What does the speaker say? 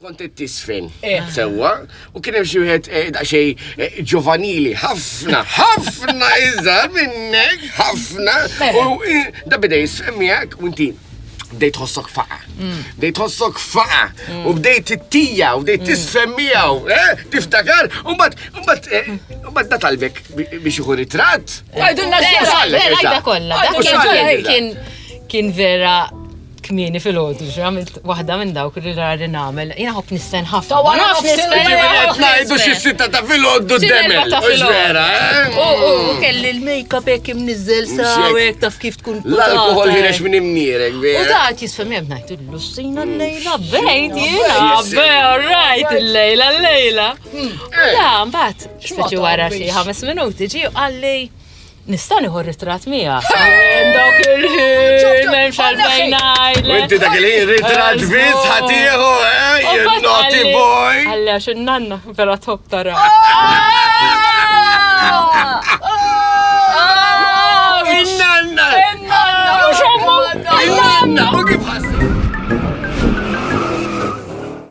Kont it-tisfen. Sewwa, u kien hemm xi wieħed daqsxejn ġovanili, ħafna iżgħar minnek, ħafna. U da beda jisfhem miegħek u inti bdejt tħossok faqa. Bdejt tħossok faqa. U bdejt tittija, u bdejt tisfhem miegħu, tiftakar, u mbagħad da talbek biex ikun ritratt. Għajdulna Għajda kollha. Dak kien vera kmieni fil-ħodu, għamilt waħda minn dawk li rari nagħmel. Jiena ħobb nisfen ħafna. Ngħidu xi sitta ta' fil-ħodu d-demel. Vera, U kelli l-make-up hekk imniżżel sawek taf kif tkun. L-alkohol ħirex minn imnierek, U vera. dak jisfem jeb ngħidillu sejna l-lejla bejt jiena right l-lejla. Da, mbagħad speċi wara xi 5 minuti ġie qalli nista' nieħu ritratt miegħek. Dawk il-ħin m'hemmx għalfejn ngħidlek. U inti dak il-ħin ritratt biss ħatieħu, you naughty boy. Għalli għax in-nanna vera tħobb tara. In-nanna! In-nanna! In-nanna! U kif ħassi?